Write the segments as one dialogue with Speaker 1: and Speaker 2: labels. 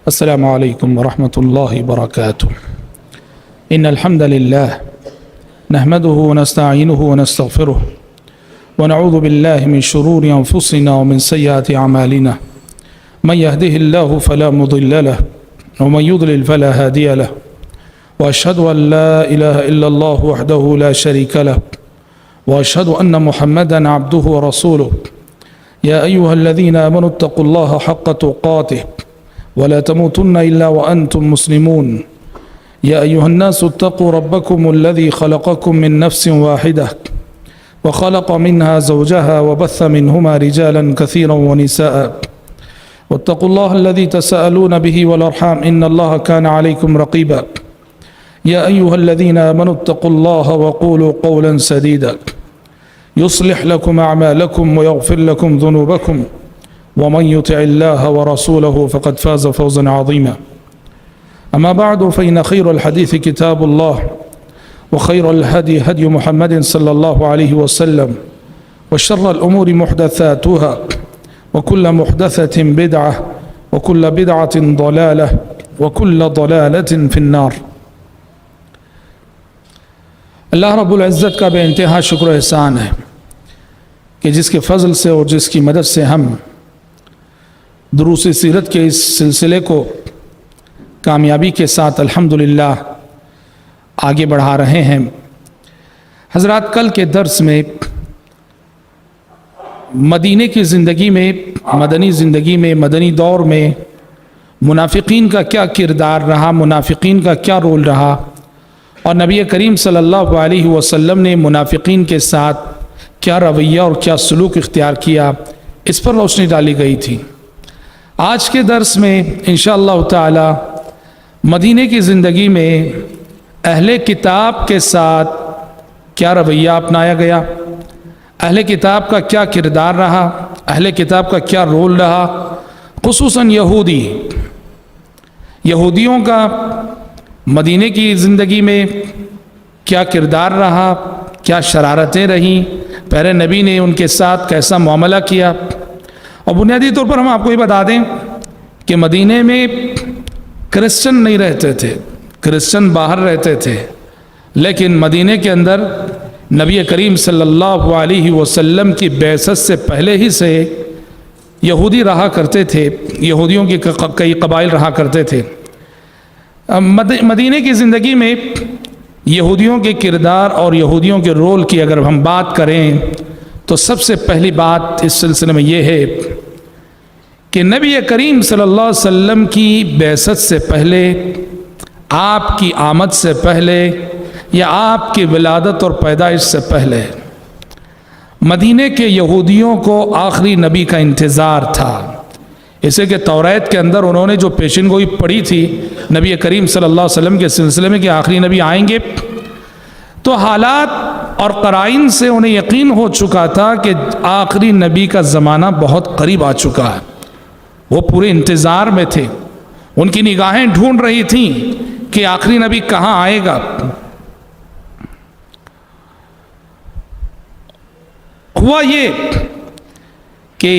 Speaker 1: السلام عليكم ورحمة الله وبركاته. إن الحمد لله نحمده ونستعينه ونستغفره ونعوذ بالله من شرور أنفسنا ومن سيئات أعمالنا. من يهده الله فلا مضل له ومن يضلل فلا هادي له، وأشهد أن لا إله إلا الله وحده لا شريك له، وأشهد أن محمدا عبده ورسوله. يا أيها الذين آمنوا اتقوا الله حق تقاته ولا تموتن إلا وأنتم مسلمون. يا أيها الناس اتقوا ربكم الذي خلقكم من نفس واحدة وخلق منها زوجها وبث منهما رجالا كثيرا ونساء، واتقوا الله الذي تساءلون به والأرحام إن الله كان عليكم رقيبا. يا أيها الذين آمنوا اتقوا الله وقولوا قولا سديدا يصلح لكم أعمالكم ويغفر لكم ذنوبكم، ومن يطع الله ورسوله فقد فاز فوزا عظيما. أما بعد، فإن خير الحديث كتاب الله، وخير الهدي هدي محمد صلى الله عليه وسلم، وشر الأمور محدثاتها، وكل محدثة بدعة، وكل بدعة ضلالة، وكل ضلالة في النار. اللہ رب العزت کا بے انتہا شکر و احسان ہے کہ جس کے فضل سے اور جس کی مدد سے ہم دروس سیرت کے اس سلسلے کو کامیابی کے ساتھ الحمدللہ آگے بڑھا رہے ہیں. حضرات، کل کے درس میں مدینے کی زندگی میں، مدنی زندگی میں، مدنی دور میں منافقین کا کیا کردار رہا، منافقین کا کیا رول رہا، اور نبی کریم صلی اللہ علیہ وسلم نے منافقین کے ساتھ کیا رویہ اور کیا سلوک اختیار کیا، اس پر روشنی ڈالی گئی تھی. آج کے درس میں انشاءاللہ تعالی مدینے کی زندگی میں اہل کتاب کے ساتھ کیا رویہ اپنایا گیا، اہل کتاب کا کیا کردار رہا، اہل کتاب کا کیا رول رہا، خصوصاً یہودیوں کا مدینے کی زندگی میں کیا کردار رہا، کیا شرارتیں رہیں، پیارے نبی نے ان کے ساتھ کیسا معاملہ کیا. اور بنیادی طور پر ہم آپ کو یہ بتا دیں کہ مدینے میں کرسچن نہیں رہتے تھے، کرسچن باہر رہتے تھے، لیکن مدینے کے اندر نبی کریم صلی اللہ علیہ وسلم کی بعثت سے پہلے ہی سے یہودی رہا کرتے تھے، یہودیوں کے کئی قبائل رہا کرتے تھے. مدینے کی زندگی میں یہودیوں کے کردار اور یہودیوں کے رول کی اگر ہم بات کریں تو سب سے پہلی بات اس سلسلے میں یہ ہے کہ نبی کریم صلی اللہ علیہ وسلم کی بعثت سے پہلے، آپ کی آمد سے پہلے، یا آپ کی ولادت اور پیدائش سے پہلے مدینے کے یہودیوں کو آخری نبی کا انتظار تھا. اسے کہ توریت کے اندر انہوں نے جو پیشن گوئی پڑھی تھی نبی کریم صلی اللہ علیہ وسلم کے سلسلے میں کہ آخری نبی آئیں گے، تو حالات اور قرائن سے انہیں یقین ہو چکا تھا کہ آخری نبی کا زمانہ بہت قریب آ چکا ہے. وہ پورے انتظار میں تھے، ان کی نگاہیں ڈھونڈ رہی تھیں کہ آخری نبی کہاں آئے گا. ہوا یہ کہ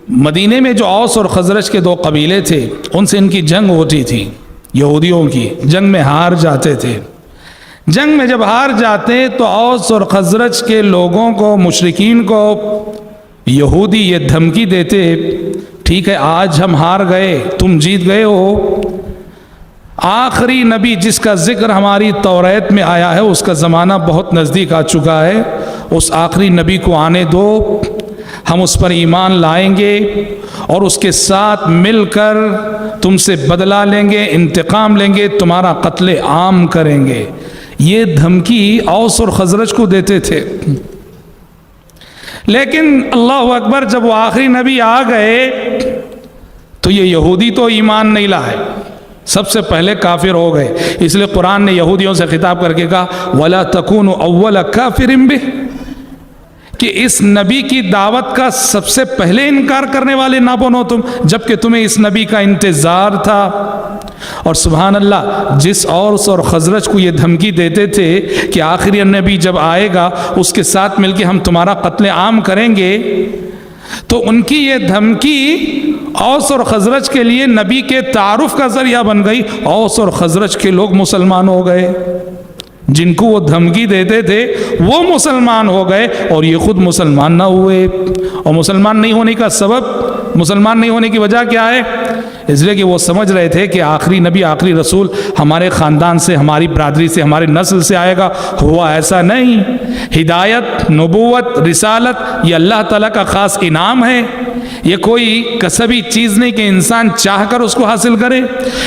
Speaker 1: مدینے میں جو اوس اور خزرج کے دو قبیلے تھے، ان سے ان کی جنگ ہوتی تھی، یہودیوں کی جنگ میں ہار جاتے تھے. جنگ میں جب ہار جاتے تو اوس اور خزرج کے لوگوں کو، مشرکین کو یہودی یہ دھمکی دیتے، ٹھیک ہے آج ہم ہار گئے، تم جیت گئے ہو، آخری نبی جس کا ذکر ہماری توریت میں آیا ہے اس کا زمانہ بہت نزدیک آ چکا ہے، اس آخری نبی کو آنے دو، ہم اس پر ایمان لائیں گے اور اس کے ساتھ مل کر تم سے بدلہ لیں گے، انتقام لیں گے، تمہارا قتل عام کریں گے. یہ دھمکی اوس اور خزرج کو دیتے تھے. لیکن اللہ اکبر، جب وہ آخری نبی آ گئے تو یہ یہودی تو ایمان نہیں لائے، سب سے پہلے کافر ہو گئے. اس لیے قرآن نے یہودیوں سے خطاب کر کے کہا وَلَا تَكُونُوا أَوَّلَ كَافِرٍ بِهِ، کہ اس نبی کی دعوت کا سب سے پہلے انکار کرنے والے نہ بنو تم، جبکہ تمہیں اس نبی کا انتظار تھا. اور سبحان اللہ، جس اوس اور خزرج کو یہ دھمکی دیتے تھے کہ آخری نبی جب آئے گا اس کے ساتھ مل کے ہم تمہارا قتل عام کریں گے، تو ان کی یہ دھمکی اوس اور خزرج کے لیے نبی کے تعارف کا ذریعہ بن گئی. اوس اور خزرج کے لوگ مسلمان ہو گئے. جن کو وہ دھمکی دیتے تھے وہ مسلمان ہو گئے اور یہ خود مسلمان نہ ہوئے. اور مسلمان نہیں ہونے کا سبب، مسلمان نہیں ہونے کی وجہ کیا ہے؟ اس لیے کہ وہ سمجھ رہے تھے کہ آخری نبی، آخری رسول ہمارے خاندان سے، ہماری برادری سے، ہماری نسل سے آئے گا. ہوا ایسا نہیں. ہدایت، نبوت، رسالت یہ اللہ تعالیٰ کا خاص انعام ہے. یہ کوئی کسبی چیز نہیں کہ انسان چاہ کر اس کو حاصل کرے.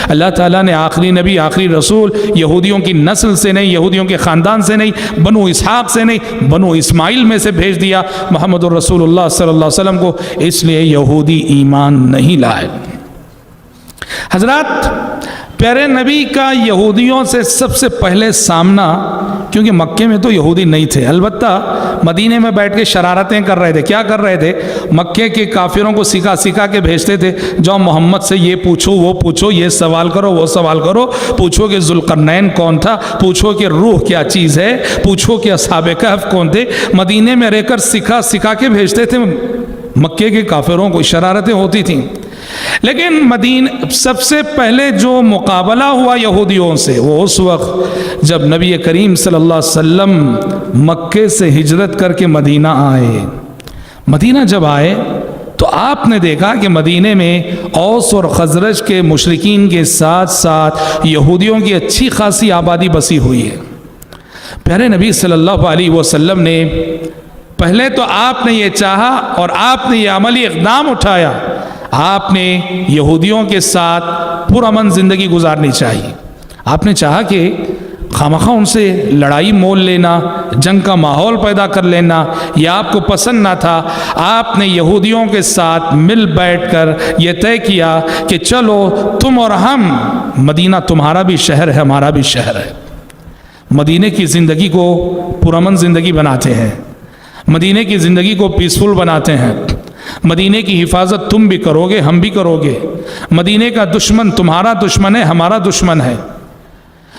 Speaker 1: اللہ تعالیٰ نے آخری نبی، آخری رسول یہودیوں کی نسل سے نہیں، یہودیوں کے خاندان سے نہیں، بنو اسحاق سے نہیں، بنو اسماعیل میں سے بھیج دیا محمد الرسول اللہ صلی اللہ علیہ وسلم کو. اس لیے یہودی ایمان نہیں لائے. حضرات، پیارے نبی کا یہودیوں سے سب سے پہلے سامنا، کیونکہ مکے میں تو یہودی نہیں تھے، البتہ مدینے میں بیٹھ کے شرارتیں کر رہے تھے. کیا کر رہے تھے؟ مکے کے کافروں کو سکھا کے بھیجتے تھے، جاؤ محمد سے یہ پوچھو، وہ پوچھو، یہ سوال کرو، وہ سوال کرو. پوچھو کہ ذوالقرنین کون تھا، پوچھو کہ روح کیا چیز ہے، پوچھو کہ اصحاب کہف کون تھے. مدینے میں رہ کر سکھا کے بھیجتے تھے. مکے کے کافروں کو شرارتیں ہوتی تھیں. لیکن سب سے پہلے جو مقابلہ ہوا یہودیوں سے وہ اس وقت جب نبی کریم صلی اللہ علیہ وسلم مکے سے ہجرت کر کے مدینہ آئے. مدینہ جب آئے تو آپ نے دیکھا کہ مدینے میں اوس اور خزرج کے مشرکین کے ساتھ ساتھ یہودیوں کی اچھی خاصی آبادی بسی ہوئی ہے. پیارے نبی صلی اللہ علیہ وسلم نے پہلے تو آپ نے یہ چاہا اور آپ نے یہ عملی اقدام اٹھایا، آپ نے یہودیوں کے ساتھ پرامن زندگی گزارنی چاہیے. آپ نے چاہا کہ خامخواہ ان سے لڑائی مول لینا، جنگ کا ماحول پیدا کر لینا یہ آپ کو پسند نہ تھا. آپ نے یہودیوں کے ساتھ مل بیٹھ کر یہ طے کیا کہ چلو تم اور ہم، مدینہ تمہارا بھی شہر ہے، ہمارا بھی شہر ہے. مدینے کی زندگی کو پرامن زندگی بناتے ہیں، مدینے کی زندگی کو پیسفل بناتے ہیں. مدینے کی حفاظت تم بھی کرو گے، ہم بھی کرو گے. مدینے کا دشمن تمہارا دشمن ہے، ہمارا دشمن ہے.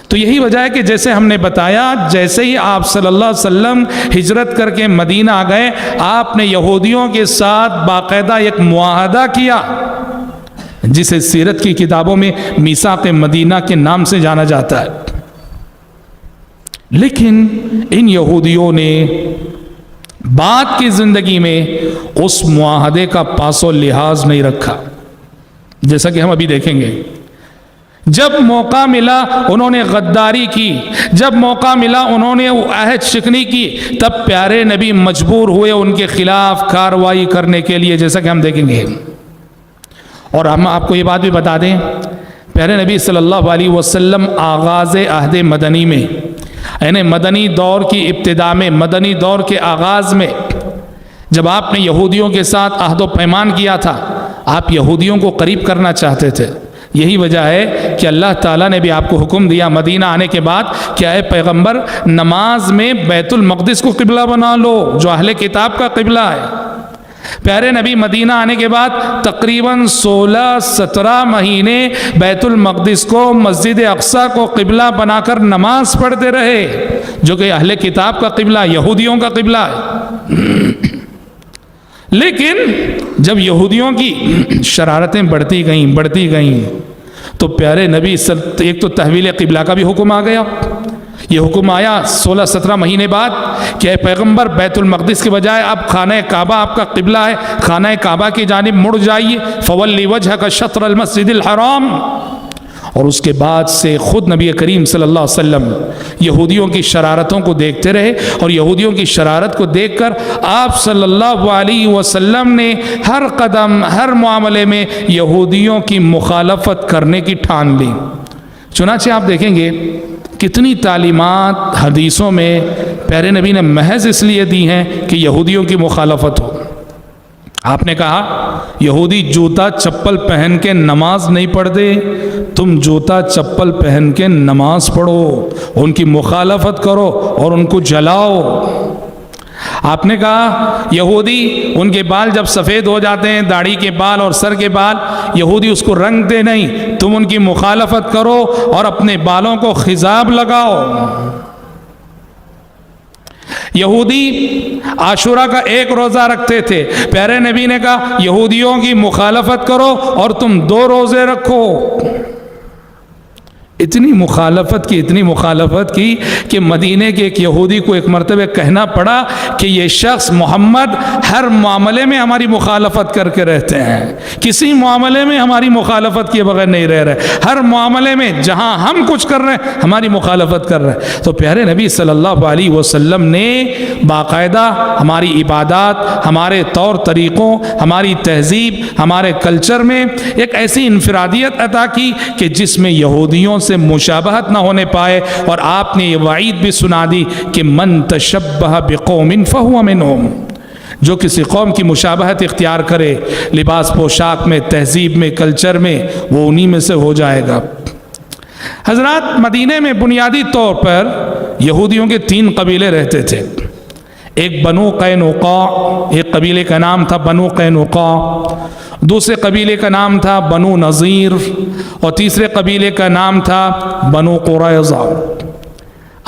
Speaker 1: تو یہی وجہ ہے کہ جیسے ہم نے بتایا، جیسے ہی آپ صلی اللہ علیہ وسلم ہجرت کر کے مدینہ آ گئے، آپ نے یہودیوں کے ساتھ باقاعدہ ایک معاہدہ کیا جسے سیرت کی کتابوں میں میثاق مدینہ کے نام سے جانا جاتا ہے. لیکن ان یہودیوں نے بعد کی زندگی میں اس معاہدے کا پاس و لحاظ نہیں رکھا، جیسا کہ ہم ابھی دیکھیں گے. جب موقع ملا انہوں نے غداری کی، جب موقع ملا انہوں نے عہد شکنی کی، تب پیارے نبی مجبور ہوئے ان کے خلاف کارروائی کرنے کے لیے، جیسا کہ ہم دیکھیں گے. اور ہم آپ کو یہ بات بھی بتا دیں، پیارے نبی صلی اللہ علیہ وسلم آغاز عہد مدنی میں، یعنی مدنی دور کی ابتدا میں، مدنی دور کے آغاز میں، جب آپ نے یہودیوں کے ساتھ عہد و پیمان کیا تھا، آپ یہودیوں کو قریب کرنا چاہتے تھے. یہی وجہ ہے کہ اللہ تعالیٰ نے بھی آپ کو حکم دیا مدینہ آنے کے بعد کہ اے پیغمبر، نماز میں بیت المقدس کو قبلہ بنا لو جو اہل کتاب کا قبلہ ہے. پیارے نبی مدینہ آنے کے بعد تقریباً 16-17 مہینے بیت المقدس کو، مسجد اقصیٰ کو قبلہ بنا کر نماز پڑھتے رہے، جو کہ اہل کتاب کا قبلہ، یہودیوں کا قبلہ ہے. لیکن جب یہودیوں کی شرارتیں بڑھتی گئیں تو پیارے نبی ایک تو تحویل قبلہ کا بھی حکم آ گیا. یہ حکم آیا 16-17 مہینے بعد کہ اے پیغمبر، بیت المقدس کے بجائے اب خانہ کعبہ آپ کا قبلہ ہے، خانہ کعبہ کی جانب مڑ جائیے. فولی وجہک شطر المسجد الحرام. اور اس کے بعد سے خود نبی کریم صلی اللہ علیہ وسلم یہودیوں کی شرارتوں کو دیکھتے رہے، اور یہودیوں کی شرارت کو دیکھ کر آپ صلی اللہ علیہ وسلم نے ہر قدم، ہر معاملے میں یہودیوں کی مخالفت کرنے کی ٹھان لی. چنانچہ آپ دیکھیں گے کتنی تعلیمات حدیثوں میں پیارے نبی نے محض اس لیے دی ہیں کہ یہودیوں کی مخالفت ہو. آپ نے کہا یہودی جوتا چپل پہن کے نماز نہیں پڑھتے، تم جوتا چپل پہن کے نماز پڑھو، ان کی مخالفت کرو اور ان کو جلاؤ. آپ نے کہا یہودی ان کے بال جب سفید ہو جاتے ہیں، داڑھی کے بال اور سر کے بال، یہودی اس کو رنگ دے نہیں، تم ان کی مخالفت کرو اور اپنے بالوں کو خضاب لگاؤ. یہودی عاشورہ کا ایک روزہ رکھتے تھے، پیارے نبی نے کہا یہودیوں کی مخالفت کرو اور تم 2 روزے رکھو۔ اتنی مخالفت کی کہ مدینے کے ایک یہودی کو ایک مرتبہ کہنا پڑا کہ یہ شخص محمد ہر معاملے میں ہماری مخالفت کر کے رہتے ہیں، کسی معاملے میں ہماری مخالفت کیے بغیر نہیں رہ رہے، ہر معاملے میں جہاں ہم کچھ کر رہے ہیں ہماری مخالفت کر رہے ہیں۔ تو پیارے نبی صلی اللہ علیہ وسلم نے باقاعدہ ہماری عبادات، ہمارے طور طریقوں، ہماری تہذیب، ہمارے کلچر میں ایک ایسی انفرادیت عطا کی کہ جس میں یہودیوں سے مشابہت نہ ہونے پائے، اور آپ نے یہ وعید بھی سنا دی کہ من تشبہ بقوم فہو منہم، جو کسی قوم کی مشابہت اختیار کرے لباس پوشاک میں، تہذیب میں، کلچر میں، وہ انہی میں سے ہو جائے گا۔ حضرات، مدینے میں بنیادی طور پر یہودیوں کے 3 قبیلے رہتے تھے۔ ایک بنو قینقاع، ایک قبیلے کا نام تھا بنو قینقاع، دوسرے قبیلے کا نام تھا بنو نذیر، اور تیسرے قبیلے کا نام تھا بنو قریظہ۔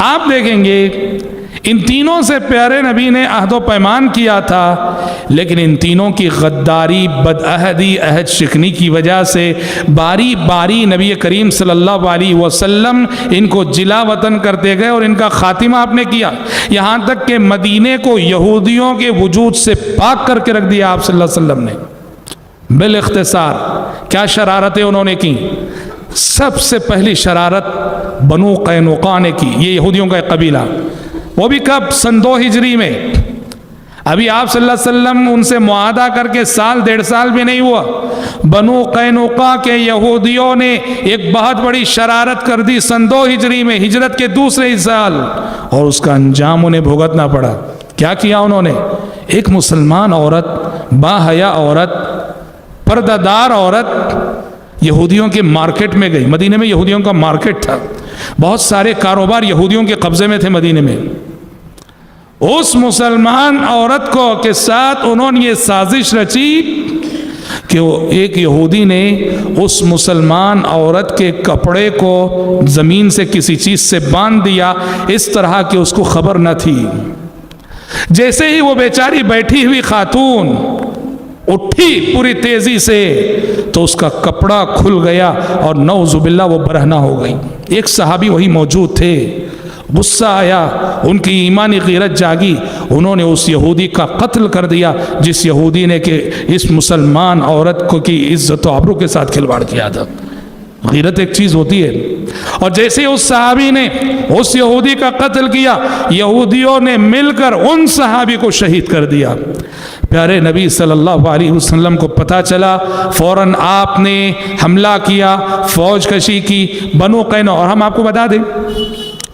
Speaker 1: آپ دیکھیں گے ان تینوں سے پیارے نبی نے عہد و پیمان کیا تھا، لیکن ان تینوں کی غداری، بدعہدی، عہد شکنی کی وجہ سے باری باری نبی کریم صلی اللہ علیہ وسلم ان کو جلا وطن کرتے گئے، اور ان کا خاتمہ آپ نے کیا، یہاں تک کہ مدینے کو یہودیوں کے وجود سے پاک کر کے رکھ دیا آپ صلی اللہ علیہ وسلم نے۔ بالاختصار کیا شرارتیں انہوں نے کی؟ سب سے پہلی شرارت بنو قینقاع نے کی، یہ یہودیوں کا ایک قبیلہ، وہ بھی کب؟ سن 2 ہجری میں۔ ابھی آپ صلی اللہ علیہ وسلم ان سے معاہدہ کر کے 1.5 سال بھی نہیں ہوا، بنو قینقاع کے یہودیوں نے ایک بہت بڑی شرارت کر دی سن 2 ہجری میں، ہجرت کے دوسرے ہی سال، اور اس کا انجام انہیں بھگتنا پڑا۔ کیا کیا انہوں نے؟ ایک مسلمان عورت، باحیا عورت، پردہ دار عورت یہودیوں کے مارکیٹ میں گئی۔ مدینے میں یہودیوں کا مارکیٹ تھا، بہت سارے کاروبار یہودیوں کے قبضے میں تھے مدینے میں۔ اس مسلمان عورت کو کے ساتھ انہوں نے یہ سازش رچی کہ ایک یہودی نے اس مسلمان عورت کے کپڑے کو زمین سے کسی چیز سے باندھ دیا، اس طرح کہ اس کو خبر نہ تھی۔ جیسے ہی وہ بیچاری بیٹھی ہوئی خاتون اٹھی پوری تیزی سے تو اس کا کپڑا کھل گیا اور نعوذ باللہ وہ برہنہ ہو گئی۔ ایک صحابی وہی موجود تھے، غصہ آیا، ان کی ایمانی غیرت جاگی، انہوں نے اس یہودی کا قتل کر دیا جس یہودی نے کہ اس مسلمان عورت کو کی عزت و آبرو کے ساتھ کھلواڑ کیا تھا۔ غیرت ایک چیز ہوتی ہے، اور جیسے اس صحابی نے اس یہودی کا قتل کیا، یہودیوں نے مل کر ان صحابی کو شہید کر دیا۔ پیارے نبی صلی اللہ علیہ وسلم کو پتہ چلا، فوراً آپ نے حملہ کیا، فوج کشی کی۔ بنو قینقاع، اور ہم آپ کو بتا دیں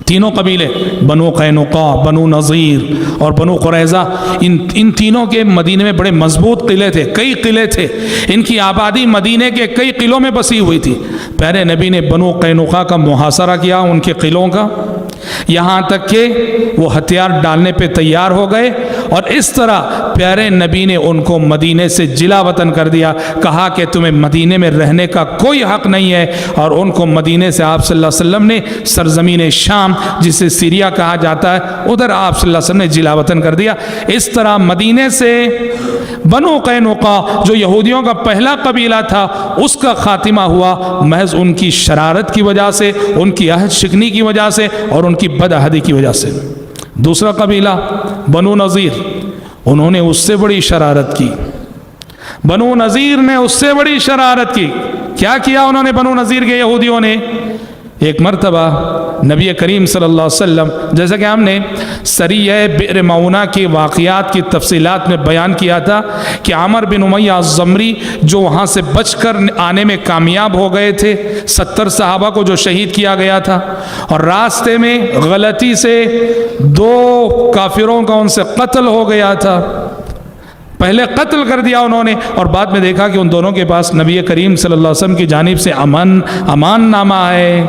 Speaker 1: تینوں قبیلے بنو قینقاع، بنو نذیر اور بنو قریظہ، ان تینوں کے مدینے میں بڑے مضبوط قلعے تھے، کئی قلعے تھے، ان کی آبادی مدینے کے کئی قلعوں میں بسی ہوئی تھی۔ پیارے نبی نے بنو قینقاع کا محاصرہ کیا، ان کے قلعوں کا، یہاں تک کہ وہ ہتھیار ڈالنے پہ تیار ہو گئے، اور اس طرح پیارے نبی نے ان کو مدینے سے جلا وطن کر دیا، کہا کہ تمہیں مدینے میں رہنے کا کوئی حق نہیں ہے، اور ان کو مدینے سے آپ صلی اللہ علیہ وسلم نے سرزمین شام جسے سیریا کہا جاتا ہے ادھر آپ صلی اللہ علیہ وسلم نے جلا وطن کر دیا۔ اس طرح مدینے سے بنو قینقاع جو یہودیوں کا پہلا قبیلہ تھا اس کا خاتمہ ہوا محض ان کی شرارت کی وجہ سے، ان کی عہد شکنی کی وجہ سے اور ان کی بدعہدی کی وجہ سے۔ دوسرا قبیلہ بنو نذیر، انہوں نے اس سے بڑی شرارت کی، بنو نذیر نے اس سے بڑی شرارت کی۔ کیا کیا انہوں نے بنو نذیر کے یہودیوں نے؟ ایک مرتبہ نبی کریم صلی اللہ علیہ وسلم، جیسا کہ ہم نے سریہ بئر معونہ کے واقعات کی تفصیلات میں بیان کیا تھا کہ عامر بن امیہ الضمری جو وہاں سے بچ کر آنے میں کامیاب ہو گئے تھے، 70 صحابہ کو جو شہید کیا گیا تھا، اور راستے میں غلطی سے 2 کافروں کا ان سے قتل ہو گیا تھا۔ پہلے قتل کر دیا انہوں نے، اور بعد میں دیکھا کہ ان دونوں کے پاس نبی کریم صلی اللہ علیہ وسلم کی جانب سے امان نامہ ہے،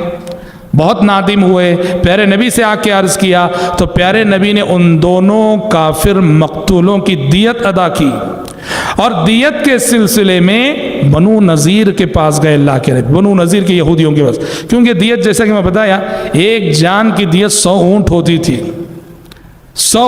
Speaker 1: بہت نادم ہوئے، پیارے نبی سے آ کے عرض کیا تو پیارے نبی نے ان دونوں کافر مقتولوں کی دیت ادا کی، اور دیت کے سلسلے میں بنو نذیر کے پاس گئے، اللہ کے نبی بنو نذیر کے یہودیوں کے پاس، کیونکہ دیت جیسا کہ میں بتایا ایک جان کی دیت 100 اونٹ ہوتی تھی، 100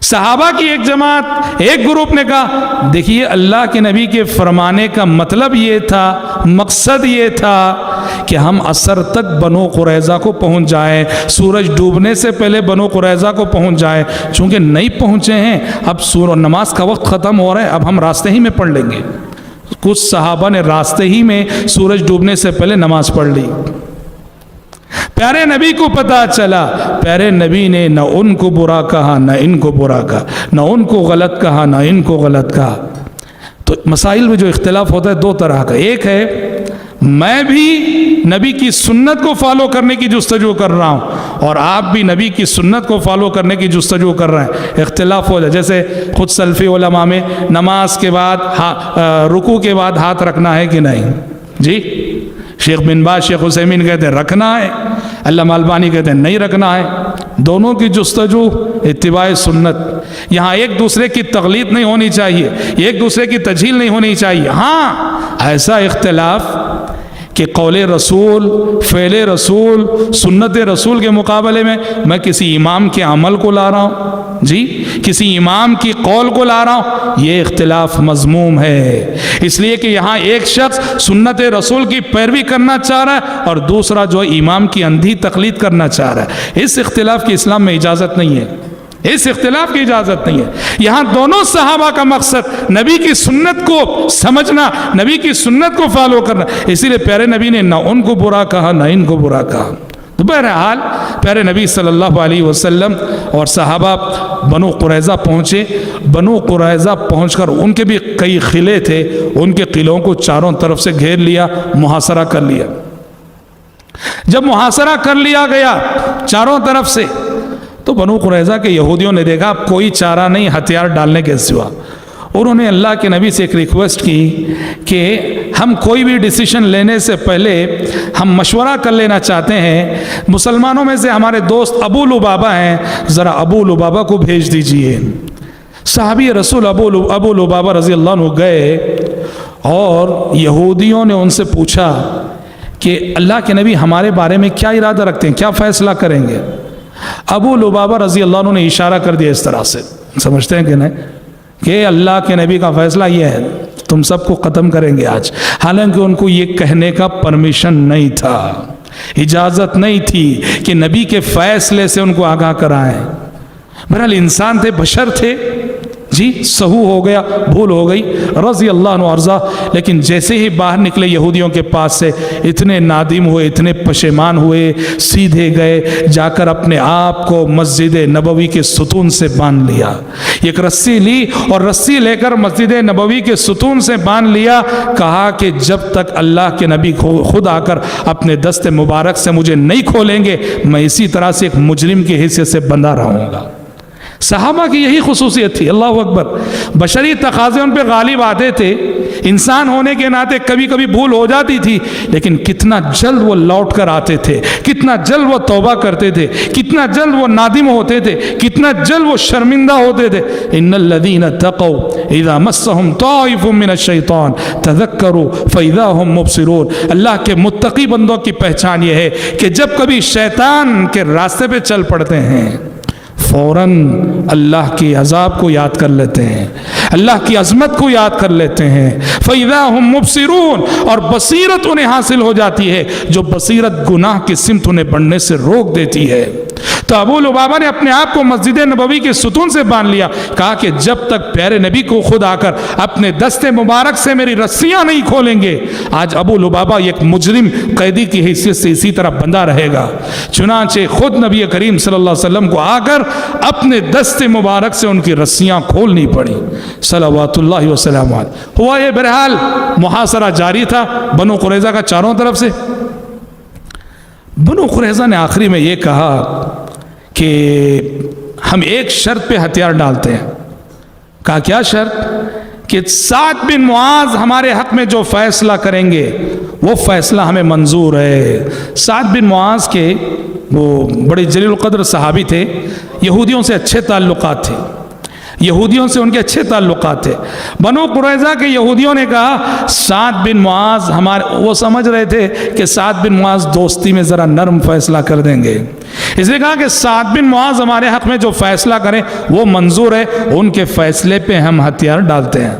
Speaker 1: صحابہ کی ایک جماعت، ایک گروپ نے کہا دیکھیے اللہ کے نبی کے فرمانے کا مطلب یہ تھا، مقصد یہ تھا کہ ہم عصر تک بنو قریظہ کو پہنچ جائیں، سورج ڈوبنے سے پہلے بنو قریظہ کو پہنچ جائیں۔ چونکہ نہیں پہنچے ہیں، اب نماز کا وقت ختم ہو رہا ہے، اب ہم راستے ہی میں پڑھ لیں گے۔ کچھ صحابہ نے راستے ہی میں سورج ڈوبنے سے پہلے نماز پڑھ لی۔ پیارے نبی کو پتا چلا، پیارے نبی نے نہ ان کو برا کہا نہ ان کو برا کہا، نہ ان کو غلط کہا نہ ان کو غلط کہا۔ تو مسائل میں جو اختلاف ہوتا ہے دو طرح کا، ایک ہے میں بھی نبی کی سنت کو فالو کرنے کی جستجو کر رہا ہوں اور آپ بھی نبی کی سنت کو فالو کرنے کی جستجو کر رہے ہیں، اختلاف ہو جائے۔ جیسے خود سلفی علماء میں نماز کے بعد رکوع کے بعد ہاتھ رکھنا ہے کہ نہیں؟ جی، شیخ بن باز، شیخ عثیمین کہتے ہیں رکھنا ہے، علامہ البانی کہتے ہیں نہیں رکھنا ہے۔ دونوں کی جستجو اتباع سنت، یہاں ایک دوسرے کی تقلید نہیں ہونی چاہیے، ایک دوسرے کی تجہیل نہیں ہونی چاہیے۔ ہاں ایسا اختلاف کہ قول رسول، فعل رسول، سنت رسول کے مقابلے میں کسی امام کے عمل کو لا رہا ہوں، جی کسی امام کی قول کو لا رہا ہوں، یہ اختلاف مذموم ہے۔ اس لیے کہ یہاں ایک شخص سنت رسول کی پیروی کرنا چاہ رہا ہے اور دوسرا جو امام کی اندھی تقلید کرنا چاہ رہا ہے۔ اس اختلاف کی اسلام میں اجازت نہیں ہے، اس اختلاف کی اجازت نہیں ہے۔ یہاں دونوں صحابہ کا مقصد نبی کی سنت کو سمجھنا، نبی کی سنت کو فالو کرنا، اسی لیے پیارے نبی نے نہ ان کو برا کہا نہ ان کو برا کہا۔ تو بہرحال پیارے نبی صلی اللہ علیہ وسلم اور صحابہ بنو قریظہ پہنچے۔ بنو قریظہ پہنچ کر ان کے بھی کئی قلعے تھے، ان کے قلعوں کو چاروں طرف سے گھیر لیا، محاصرہ کر لیا۔ جب محاصرہ کر لیا گیا چاروں طرف سے تو بنو قریظہ کے یہودیوں نے دیکھا اب کوئی چارہ نہیں ہتھیار ڈالنے کے سوا۔ انہوں نے اللہ کے نبی سے ایک ریکویسٹ کی کہ ہم کوئی بھی ڈیسیشن لینے سے پہلے ہم مشورہ کر لینا چاہتے ہیں، مسلمانوں میں سے ہمارے دوست ابو لبابہ ہیں، ذرا ابو لبابہ کو بھیج دیجئے۔ صحابی رسول ابو لبابہ رضی اللہ عنہ گئے اور یہودیوں نے ان سے پوچھا کہ اللہ کے نبی ہمارے بارے میں کیا ارادہ رکھتے ہیں، کیا فیصلہ کریں گے؟ ابو لبابہ رضی اللہ عنہ نے اشارہ کر دیا اس طرح سے، سمجھتے ہیں کہ نہیں، کہ اللہ کے نبی کا فیصلہ یہ ہے تم سب کو ختم کریں گے آج۔ حالانکہ ان کو یہ کہنے کا پرمیشن نہیں تھا، اجازت نہیں تھی کہ نبی کے فیصلے سے ان کو آگاہ کرائیں۔ بہرحال انسان تھے، بشر تھے، جی سہو ہو گیا، بھول ہو گئی رضی اللہ عنہ ارضا۔ لیکن جیسے ہی باہر نکلے یہودیوں کے پاس سے اتنے نادم ہوئے، اتنے پشیمان ہوئے، سیدھے گئے جا کر اپنے آپ کو مسجد نبوی کے ستون سے باندھ لیا۔ ایک رسی لی اور رسی لے کر مسجد نبوی کے ستون سے باندھ لیا، کہا کہ جب تک اللہ کے نبی خود آ کر اپنے دست مبارک سے مجھے نہیں کھولیں گے میں اسی طرح سے ایک مجرم کی حیثیت سے بندہ رہوں گا۔ صحابہ کی یہی خصوصیت تھی، اللہ اکبر۔ بشری تقاضے ان پہ غالب آتے تھے، انسان ہونے کے ناطے کبھی کبھی بھول ہو جاتی تھی، لیکن کتنا جلد وہ لوٹ کر آتے تھے، کتنا جلد وہ توبہ کرتے تھے، کتنا جلد وہ نادم ہوتے تھے، کتنا جلد وہ شرمندہ ہوتے تھے۔ ان الذین اتقوا اذا مسهم طائف من الشیطان تذکروا فاذا هم مبصرون۔ اللہ کے متقی بندوں کی پہچان یہ ہے کہ جب کبھی شیطان کے راستے پہ چل پڑتے ہیں فوراً اللہ کی عذاب کو یاد کر لیتے ہیں، اللہ کی عظمت کو یاد کر لیتے ہیں۔ فَإِذَا هُمْ مُبْصِرُونَ، اور بصیرت انہیں حاصل ہو جاتی ہے، جو بصیرت گناہ کی سمت انہیں بڑھنے سے روک دیتی ہے۔ تو ابو لبابہ نے اپنے آپ کو مسجد نبوی کے ستون سے باندھ لیا، کہا کہ جب تک پیارے نبی کو خود آ کر اپنے دست مبارک سے میری رسیاں نہیں کھولیں گے آج ابو لبابہ ایک مجرم قیدی کی حیثیت سے اسی طرح بندہ رہے گا۔ چنانچہ خود نبی کریم صلی اللہ علیہ وسلم کو آ کر اپنے دست مبارک سے ان کی رسیاں کھولنی پڑی، صلوات اللہ وسلم علیہ۔ ہوا یہ بہرحال محاصرہ جاری تھا بنو قریظہ کا چاروں طرف سے۔ بنو قریظہ نے آخری میں یہ کہا کہ ہم ایک شرط پہ ہتھیار ڈالتے ہیں۔ کہا کیا شرط؟ کہ سعد بن معاذ ہمارے حق میں جو فیصلہ کریں گے وہ فیصلہ ہمیں منظور ہے۔ سعد بن معاذ کے وہ بڑے جلیل القدر صحابی تھے، یہودیوں سے اچھے تعلقات تھے، یہودیوں سے ان کے اچھے تعلقات تھے. بنو قریظہ کے یہودیوں نے کہا سعد بن معاذ وہ سمجھ رہے تھے کہ سعد بن معاذ دوستی میں ذرا نرم فیصلہ کر دیں گے. اس نے کہا کہ سعد بن معاذ ہمارے حق میں جو فیصلہ کریں وہ منظور ہے, ان کے فیصلے پہ ہم ہتھیار ڈالتے ہیں.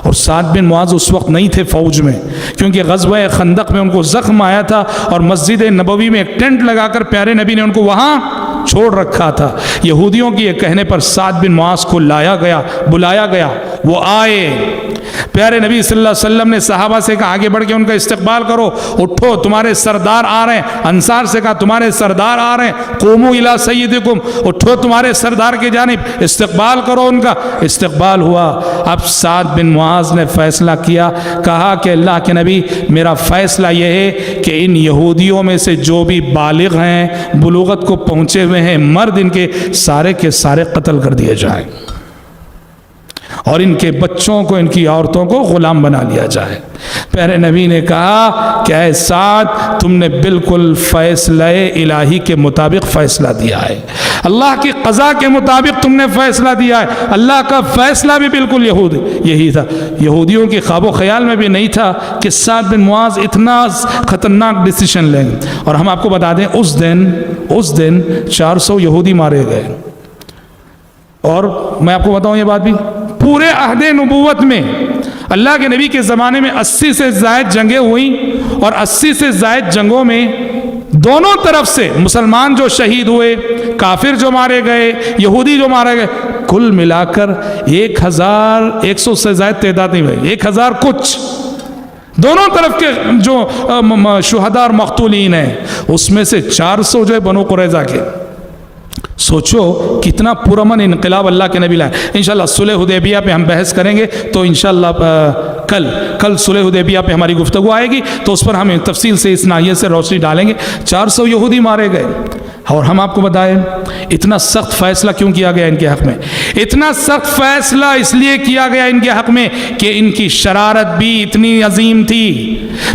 Speaker 1: اور سعد بن معاذ اس وقت نہیں تھے فوج میں, کیونکہ غزوہ خندق میں ان کو زخم آیا تھا اور مسجد نبوی میں ایک ٹینٹ لگا کر پیارے نبی نے ان کو وہاں چھوڑ رکھا تھا. یہودیوں کی یہ کہنے پر سعد بن معاذ کو بلایا گیا. وہ آئے, پیارے نبی صلی اللہ علیہ وسلم نے صحابہ سے کہا آگے بڑھ کے ان کا استقبال کرو, اٹھو تمہارے سردار آ رہے ہیں. انصار سے کہا تمہارے سردار آ رہے ہیں, قوموا الی سیدکم, اٹھو تمہارے سردار کی جانب استقبال کرو. ان کا استقبال ہوا. اب سعد بن معاذ نے فیصلہ کیا, کہا کہ اللہ کے نبی میرا فیصلہ یہ ہے کہ ان یہودیوں میں سے جو بھی بالغ ہیں, بلوغت کو پہنچے ہوئے ہیں, مرد ان کے سارے قتل کر دیے جائیں اور ان کے بچوں کو, ان کی عورتوں کو غلام بنا لیا جائے. پیارے نبی نے کہا کہ اے سعد تم نے بالکل فیصلہ الہی کے مطابق فیصلہ دیا ہے, اللہ کی قضا کے مطابق تم نے فیصلہ دیا ہے. اللہ کا فیصلہ بھی بالکل یہی تھا. یہودیوں کے خواب و خیال میں بھی نہیں تھا کہ سعد بن معاذ اتنا خطرناک ڈیسیشن لیں گے. اور ہم آپ کو بتا دیں اس دن 400 یہودی مارے گئے. اور میں آپ کو بتاؤں یہ بات بھی, پورے عہد نبوت میں اللہ کے نبی کے زمانے میں 80 سے زائد جنگیں ہوئیں, اور 80 سے زائد جنگوں میں دونوں طرف سے مسلمان جو شہید ہوئے, کافر جو مارے گئے, یہودی جو مارے گئے, کل ملا کر 1100 سے زائد تعداد نہیں ہوئی, 1000 کچھ. دونوں طرف کے جو شہداء اور مقتولین ہیں اس میں سے 400 جو ہے بنو قریظہ کے. سوچو کتنا پرامن انقلاب اللہ کے نبی لائے. انشاءاللہ صلح حدیبیہ پہ ہم بحث کریں گے, تو انشاءاللہ کل صلح حدیبیہ پہ ہماری گفتگو آئے گی, تو اس پر ہم تفصیل سے اس ناحیے سے روشنی ڈالیں گے. 400 یہودی مارے گئے. اور ہم آپ کو بتائیں اتنا سخت فیصلہ کیوں کیا گیا ان کے حق میں. اتنا سخت فیصلہ اس لیے کیا گیا ان کے حق میں کہ ان کی شرارت بھی اتنی عظیم تھی.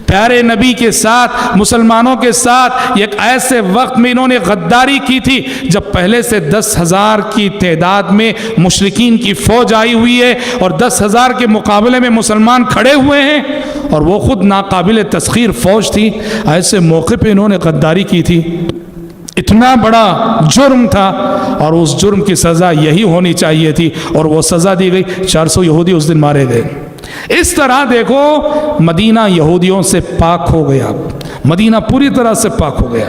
Speaker 1: پیارے نبی کے ساتھ, مسلمانوں کے ساتھ ایک ایسے وقت میں انہوں نے غداری کی تھی جب پہلے سے 10,000 کی تعداد میں مشرکین کی فوج آئی ہوئی ہے, اور 10,000 کے مقابلے میں مسلمان کھڑے ہوئے ہیں, اور وہ خود ناقابل تسخیر فوج تھی. ایسے موقع پہ انہوں نے غداری کی تھی. اتنا بڑا جرم تھا, اور اس جرم کی سزا یہی ہونی چاہیے تھی, اور وہ سزا دی گئی. 400 یہودی اس دن مارے گئے. اس طرح دیکھو مدینہ یہودیوں سے پاک ہو گیا, مدینہ پوری طرح سے پاک ہو گیا.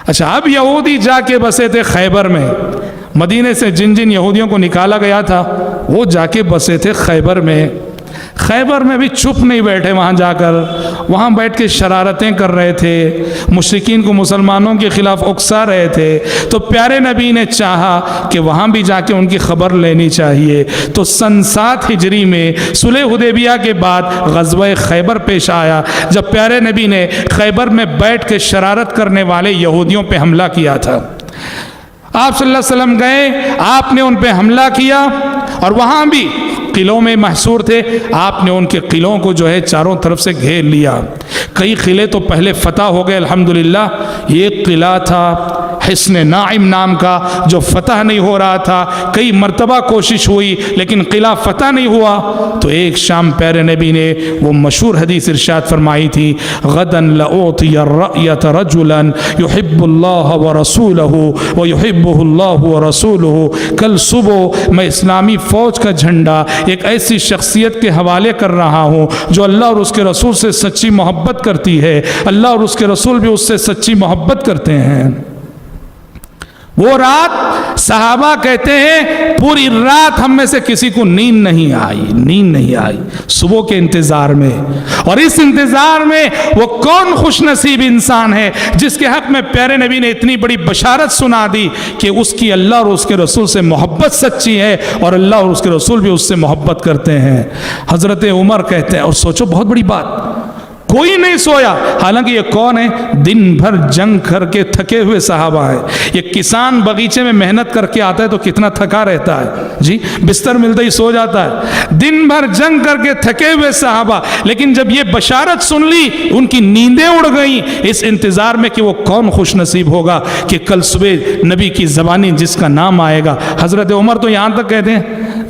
Speaker 1: اچھا, اب یہودی جا کے بسے تھے خیبر میں. مدینے سے جن یہودیوں کو نکالا گیا تھا وہ جا کے بسے تھے خیبر میں. خیبر میں بھی چپ نہیں بیٹھے, وہاں جا کر وہاں بیٹھ کے شرارتیں کر رہے تھے, مشرکین کو مسلمانوں کے خلاف اکسا رہے تھے. تو پیارے نبی نے چاہا کہ وہاں بھی جا کے ان کی خبر لینی چاہیے. تو سن 7 ہجری میں صلح حدیبیہ کے بعد غزوہ خیبر پیش آیا, جب پیارے نبی نے خیبر میں بیٹھ کے شرارت کرنے والے یہودیوں پہ حملہ کیا تھا. آپ صلی اللہ علیہ وسلم گئے, آپ نے ان پہ حملہ کیا, اور وہاں بھی قلعوں میں محصور تھے. آپ نے ان کے قلعوں کو جو ہے چاروں طرف سے گھیر لیا. کئی قلعے تو پہلے فتح ہو گئے الحمدللہ. ایک قلعہ تھا حصن ناعم نام کا جو فتح نہیں ہو رہا تھا, کئی مرتبہ کوشش ہوئی لیکن قلعہ فتح نہیں ہوا. تو ایک شام پیارے نبی نے وہ مشہور حدیث ارشاد فرمائی تھی, غدن لأعطی الرأیت رجلا یحب اللہ ورسولہ ویحبہ اللہ ورسولہ. کل صبح میں اسلامی فوج کا جھنڈا ایک ایسی شخصیت کے حوالے کر رہا ہوں جو اللہ اور اس کے رسول سے سچی محبت کرتی ہے, اللہ اور اس کے رسول بھی اس سے سچی محبت کرتے ہیں. وہ رات صحابہ کہتے ہیں پوری رات ہم میں سے کسی کو نیند نہیں آئی صبح کے انتظار میں. اور اس انتظار میں وہ کون خوش نصیب انسان ہے جس کے حق میں پیارے نبی نے اتنی بڑی بشارت سنا دی کہ اس کی اللہ اور اس کے رسول سے محبت سچی ہے, اور اللہ اور اس کے رسول بھی اس سے محبت کرتے ہیں. حضرت عمر کہتے ہیں, اور سوچو بہت بڑی بات, کوئی نہیں سویا. حالانکہ یہ کون ہے؟ دن بھر جنگ کر کے تھکے ہوئے صحابہ ہیں. یہ کسان بغیچے میں محنت کر کے آتا ہے تو کتنا تھکا رہتا ہے جی, بستر ملتے ہی سو جاتا ہے. دن بھر جنگ کر کے تھکے ہوئے صحابہ, لیکن جب یہ بشارت سن لی ان کی نیندیں اڑ گئیں اس انتظار میں کہ وہ کون خوش نصیب ہوگا کہ کل صبح نبی کی زبانی جس کا نام آئے گا. حضرت عمر تو یہاں تک کہتے ہیں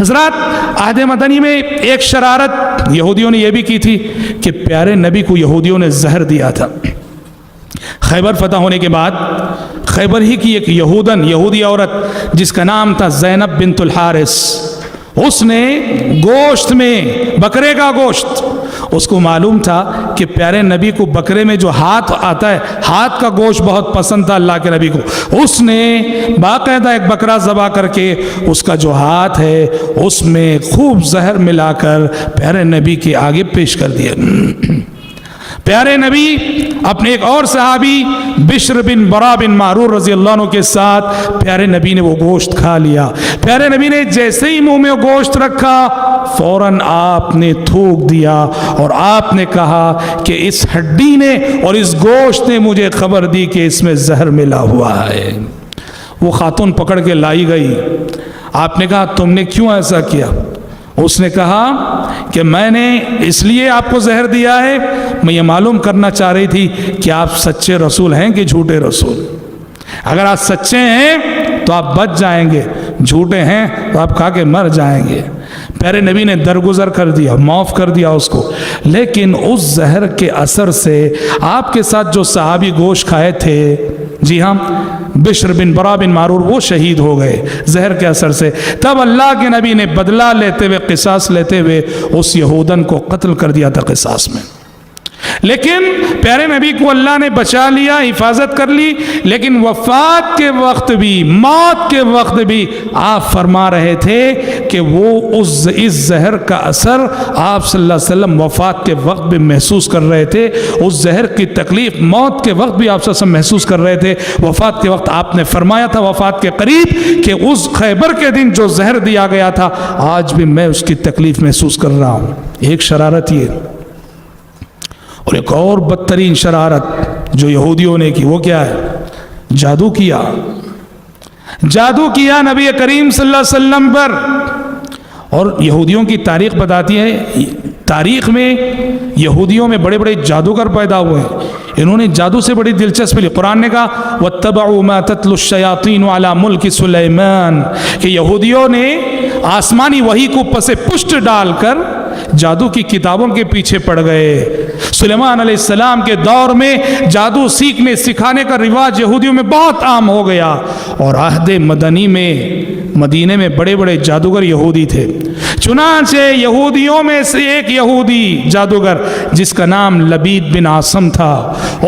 Speaker 1: حضرات عہد مدنی میں ایک شرارت یہودیوں نے یہ بھی کی تھی کہ پیارے نبی کو یہودیوں نے زہر دیا تھا۔ خیبر فتح ہونے کے بعد خیبر ہی کی ایک یہودی عورت جس کا نام تھا زینب بنت الحارث، اس نے گوشت میں، بکرے کا گوشت، اس کو معلوم تھا کہ پیارے نبی کو بکرے میں جو ہاتھ آتا ہے، ہاتھ کا گوشت بہت پسند تھا اللہ کے نبی کو، اس نے باقاعدہ ایک بکرا ذبح کر کے اس کا جو ہاتھ ہے اس میں خوب زہر ملا کر پیارے نبی کے آگے پیش کر دیا۔ پیارے نبی اپنے ایک اور صحابی بشر بن برا بن معرور رضی اللہ عنہ کے ساتھ پیارے نبی نے وہ گوشت کھا لیا۔ پیارے نبی نے جیسے ہی منہ میں گوشت رکھا فوراً آپ نے تھوک دیا اور آپ نے کہا کہ اس ہڈی نے اور اس گوشت نے مجھے خبر دی کہ اس میں زہر ملا ہوا ہے۔ وہ خاتون پکڑ کے لائی گئی۔ آپ نے کہا تم نے کیوں ایسا کیا؟ اس نے کہا کہ میں نے اس لیے آپ کو زہر دیا ہے، میں یہ معلوم کرنا چاہ رہی تھی کہ آپ سچے رسول ہیں کہ جھوٹے رسول۔ اگر آپ سچے ہیں تو آپ بچ جائیں گے، جھوٹے ہیں تو آپ کھا کے مر جائیں گے۔ پیارے نبی نے درگزر کر دیا، معاف کر دیا اس کو، لیکن اس زہر کے اثر سے آپ کے ساتھ جو صحابی گوشت کھائے تھے، جی ہاں بشر بن برا بن معرور، وہ شہید ہو گئے زہر کے اثر سے۔ تب اللہ کے نبی نے بدلہ لیتے ہوئے، قصاص لیتے ہوئے اس یہودن کو قتل کر دیا تھا قصاص میں۔ لیکن پیارے نبی کو اللہ نے بچا لیا، حفاظت کر لی، لیکن وفات کے وقت بھی، موت کے وقت بھی آپ فرما رہے تھے کہ وہ اس زہر کا اثر آپ صلی اللہ علیہ وسلم وفات کے وقت بھی محسوس کر رہے تھے، اس زہر کی تکلیف موت کے وقت بھی آپ صلی اللہ علیہ وسلم محسوس کر رہے تھے۔ وفات کے وقت آپ نے فرمایا تھا وفات کے قریب کہ اس خیبر کے دن جو زہر دیا گیا تھا آج بھی میں اس کی تکلیف محسوس کر رہا ہوں۔ ایک شرارت یہ، اور ایک اور بدترین شرارت جو یہودیوں نے کی، وہ کیا ہے؟ جادو کیا۔ جادو کیا نبی کریم صلی اللہ علیہ وسلم پر۔ اور یہودیوں کی تاریخ بتاتی ہے، تاریخ میں یہودیوں میں بڑے بڑے جادوگر پیدا ہوئے ہیں، انہوں نے جادو سے بڑی دلچسپی لی۔ قرآن نے کہا وَاتَّبَعُوا مَا تَتْلُو الشَّيَاطِينُ عَلَى مُلْكِ سُلَيْمَانَ، کہ یہودیوں نے آسمانی وحی کو پس پشت ڈال کر جادو کی کتابوں کے پیچھے پڑ گئے۔ سلیمان علیہ السلام کے دور میں جادو سیکھنے سکھانے کا رواج یہودیوں میں بہت عام ہو گیا، اور عہد مدنی میں مدینے میں بڑے بڑے جادوگر یہودی تھے۔ چنانچہ یہودیوں میں سے ایک یہودی جادوگر جس کا نام لبید بن عاصم تھا،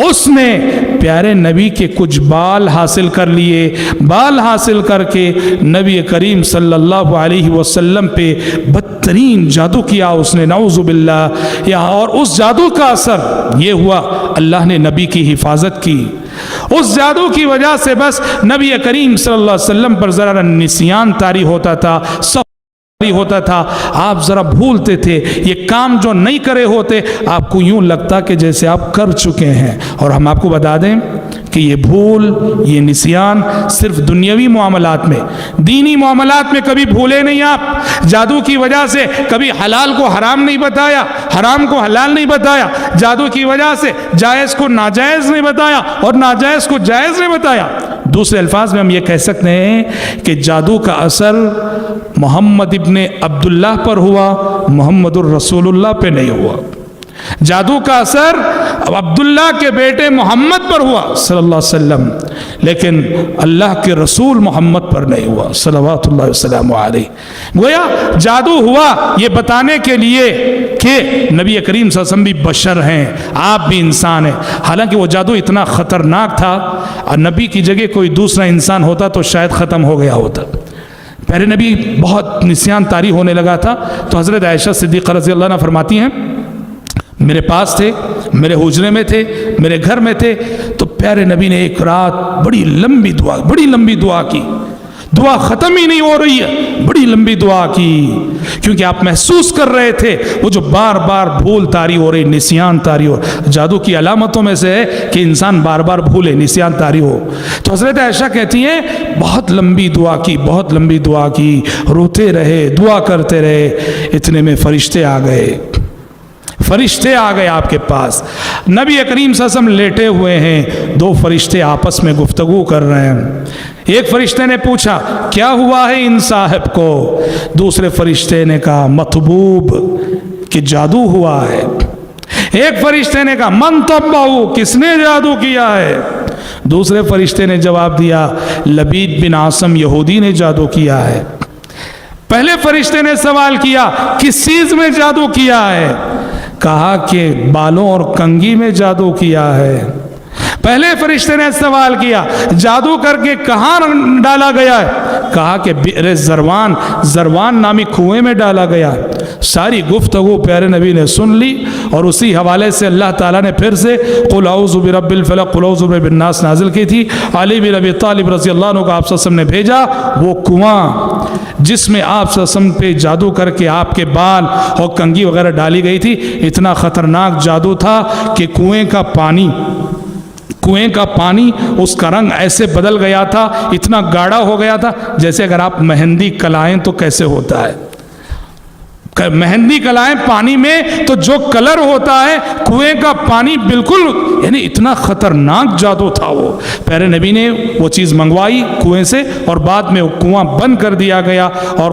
Speaker 1: اس نے پیارے نبی کے کچھ بال حاصل کر لیے، بال حاصل کر کے نبی کریم صلی اللہ علیہ وسلم پہ بدترین جادو کیا اس نے، نعوذ باللہ۔ اور اس جادو کا اثر یہ ہوا اللہ نے نبی کی حفاظت کی۔ اس جادو کی وجہ سے بس نبی کریم صلی اللہ علیہ وسلم پر ذرا نسیان طاری ہوتا تھا، ہوتا تھا، آپ ذرا بھولتے تھے، یہ کام جو نہیں کرے ہوتے آپ کو یوں لگتا کہ جیسے آپ کر چکے ہیں۔ اور ہم آپ کو بتا دیں کہ یہ بھول، یہ نسیان صرف دنیاوی معاملات میں، دینی معاملات میں کبھی بھولے نہیں آپ۔ جادو کی وجہ سے کبھی حلال کو حرام نہیں بتایا، حرام کو حلال نہیں بتایا، جادو کی وجہ سے جائز کو ناجائز نہیں بتایا اور ناجائز کو جائز نہیں بتایا۔ دوسرے الفاظ میں ہم یہ کہہ سکتے ہیں کہ جادو کا اثر محمد ابن عبداللہ پر ہوا، محمد الرسول اللہ پہ نہیں ہوا۔ جادو کا اثر عبداللہ کے بیٹے محمد پر ہوا صلی اللہ علیہ وسلم، لیکن اللہ کے رسول محمد پر نہیں ہوا صلوات اللہ وسلم علیہ۔ گویا جادو ہوا یہ بتانے کے لیے کہ نبی کریم صلی اللہ علیہ وسلم بھی بشر ہیں، آپ بھی انسان ہیں۔ حالانکہ وہ جادو اتنا خطرناک تھا، اور نبی کی جگہ کوئی دوسرا انسان ہوتا تو شاید ختم ہو گیا ہوتا۔ پیارے نبی بہت نسیان طاری ہونے لگا تھا، تو حضرت عائشہ صدیقہ رضی اللہ عنہ فرماتی ہیں میرے پاس تھے، میرے حجرے میں تھے، میرے گھر میں تھے، تو پیارے نبی نے ایک رات بڑی لمبی دعا کی، دعا ختم ہی نہیں ہو رہی ہے، بڑی لمبی دعا کی، کیونکہ آپ محسوس کر رہے تھے وہ جو بار بار بھول طاری ہو رہی، نسیان طاری ہو۔ جادو کی علامتوں میں سے ہے کہ انسان بار بار بھولے، نسیان طاری ہو۔ تو حضرت عائشہ کہتی ہیں بہت لمبی دعا کی، بہت لمبی دعا کی، روتے رہے، دعا کرتے رہے، اتنے میں فرشتے آ گئے۔ فرشتے آ گئے آپ کے پاس، نبی کریم صلی اللہ علیہ وسلم لیٹے ہوئے ہیں، دو فرشتے آپس میں گفتگو کر رہے ہیں۔ ایک فرشتے نے پوچھا کیا ہوا ہے ان صاحب کو، دوسرے فرشتے نے کہا مطبوب کہ جادو ہوا ہے۔ ایک فرشتے نے کہا من طبعو، کس نے جادو کیا ہے؟ دوسرے فرشتے نے جواب دیا لبید بن عاصم یہودی نے جادو کیا ہے۔ پہلے فرشتے نے سوال کیا کس چیز میں جادو کیا ہے؟ کہا کہ بالوں اور کنگھی میں جادو کیا ہے۔ پہلے فرشتے نے سوال کیا جادو کر کے کہاں ڈالا گیا ہے؟ کہا کہ بئر زروان، زروان نامی کنویں میں ڈالا گیا۔ ساری گفتگو پیارے نبی نے سن لی، اور اسی حوالے سے اللہ تعالیٰ نے پھر سے قل اعوذ برب الفلق قل اعوذ برب الناس نازل کی تھی۔ علی بن ابی طالب رضی اللہ عنہ کو آپ صلی اللہ علیہ وسلم نے بھیجا، وہ کنواں جس میں آپ صلی اللہ علیہ وسلم پہ جادو کر کے آپ کے بال اور کنگھی وغیرہ ڈالی گئی تھی، اتنا خطرناک جادو تھا کہ کنویں کا پانی اس کا رنگ ایسے بدل گیا تھا، اتنا گاڑھا ہو گیا تھا جیسے اگر آپ مہندی کلائیں تو کیسے ہوتا ہے، مہندی کلائیں پانی میں تو جو کلر ہوتا ہے کنویں کا پانی بالکل، یعنی اتنا خطرناک جادو تھا وہ۔ پیارے نبی نے وہ چیز منگوائی کنویں سے، اور بعد میں وہ کنواں بند کر دیا گیا، اور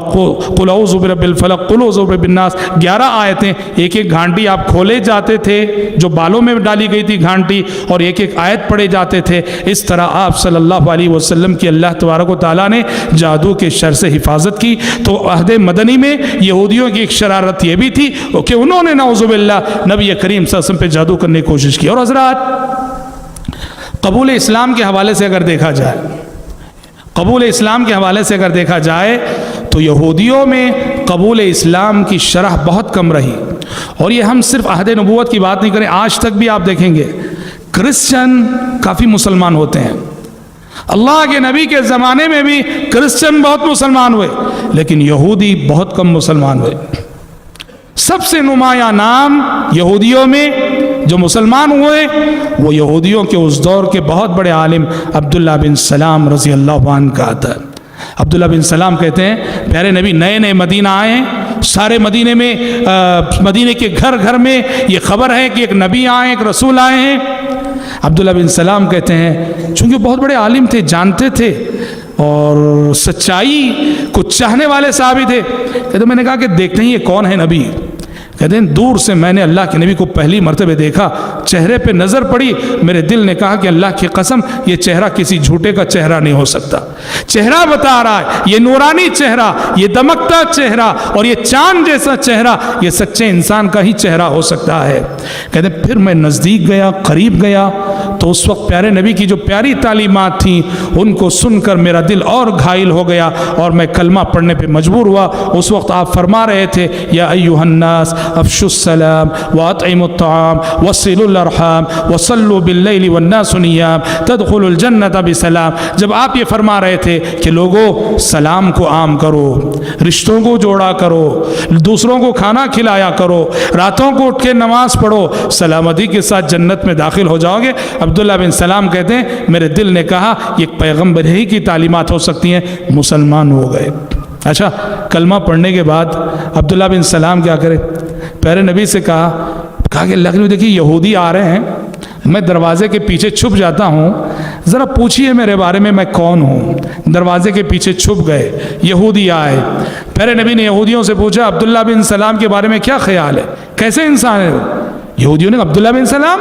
Speaker 1: قل اعوذ برب الفلق قل اعوذ برب الناس 11 آیتیں، ایک ایک گھانٹی آپ کھولے جاتے تھے جو بالوں میں ڈالی گئی تھی گھانٹی، اور ایک ایک آیت پڑھے جاتے تھے۔ اس طرح آپ صلی اللہ علیہ وسلم کی اللہ تبارک و تعالیٰ نے جادو کے شر سے حفاظت کی۔ تو عہد مدنی میں یہودیوں کی ایک شرارت یہ بھی تھی کہ انہوں نے نعوذ باللہ نبی کریم صلی اللہ علیہ وسلم پہ جادو کرنے کی کوشش کی۔ اور حضرات قبول اسلام کے حوالے سے اگر دیکھا جائے، قبول اسلام کے حوالے سے اگر دیکھا جائے تو یہودیوں میں قبول اسلام کی شرح بہت کم رہی، اور یہ ہم صرف عہد نبوت کی بات نہیں کریں، آج تک بھی آپ دیکھیں گے کرسچن کافی مسلمان ہوتے ہیں۔ اللہ کے نبی کے زمانے میں بھی کرسچن بہت مسلمان ہوئے، لیکن یہودی بہت کم مسلمان ہوئے۔ سب سے نمایاں نام یہودیوں میں جو مسلمان ہوئے وہ یہودیوں کے اس دور کے بہت بڑے عالم عبداللہ بن سلام رضی اللہ عنہ کا آتا ہے۔ عبداللہ بن سلام کہتے ہیں پیارے نبی نئے مدینہ آئے ہیں، سارے مدینے میں مدینے کے گھر گھر میں یہ خبر ہے کہ ایک نبی آئے، ایک رسول آئے ہیں۔ عبداللہ بن سلام کہتے ہیں چونکہ بہت بڑے عالم تھے، جانتے تھے اور سچائی کو چاہنے والے صحابی تھے، کہتے ہیں میں نے کہا کہ دیکھتے ہیں یہ کون ہے نبی؟ کہتے ہیں دور سے میں نے اللہ کے نبی کو پہلی مرتبہ دیکھا، چہرے پہ نظر پڑی، میرے دل نے کہا کہ اللہ کی قسم یہ چہرہ کسی جھوٹے کا چہرہ نہیں ہو سکتا، چہرہ بتا رہا ہے، یہ نورانی چہرہ، یہ دمکتا چہرہ اور یہ چاند جیسا چہرہ یہ سچے انسان کا ہی چہرہ ہو سکتا ہے۔ کہتے ہیں پھر میں نزدیک گیا، قریب گیا، تو اس وقت پیارے نبی کی جو پیاری تعلیمات تھیں ان کو سن کر میرا دل اور گھائل ہو گیا اور میں کلمہ پڑھنے پہ مجبور ہوا۔ اس وقت آپ فرما رہے تھے یا ایھا الناس افشوا السلام واطعموا الطعام وصلوا الارحام وصلوا باللیل والناس نیام تدخلوا الجنة بسلام۔ جب آپ یہ فرما رہے تھے کہ لوگوں سلام کو عام کرو، رشتوں کو جوڑا کرو، دوسروں کو کھانا کھلایا کرو، راتوں کو اٹھ کے نماز پڑھو، سلامتی کے ساتھ جنت میں داخل ہو جاؤ گے۔ عبداللہ بن سلام کہتے ہیں میرے دل نے کہا یہ پیغمبر ہی کی تعلیمات ہو سکتی ہیں، مسلمان ہو گئے۔ اچھا کلمہ پڑھنے کے بعد عبداللہ بن سلام کیا کرے؟ پیارے نبی سے کہا کہ اللہ کے نبی دیکھیے یہودی آ رہے ہیں، میں دروازے کے پیچھے چھپ جاتا ہوں، ذرا پوچھئے میرے بارے میں کون ہوں۔ دروازے کے پیچھے چھپ گئے، یہودی آئے، پیارے نبی نے یہودیوں سے پوچھا عبداللہ بن سلام کے بارے میں کیا خیال ہے، کیسے انسان ہے وہ؟ یہودیوں نے عبداللہ بن سلام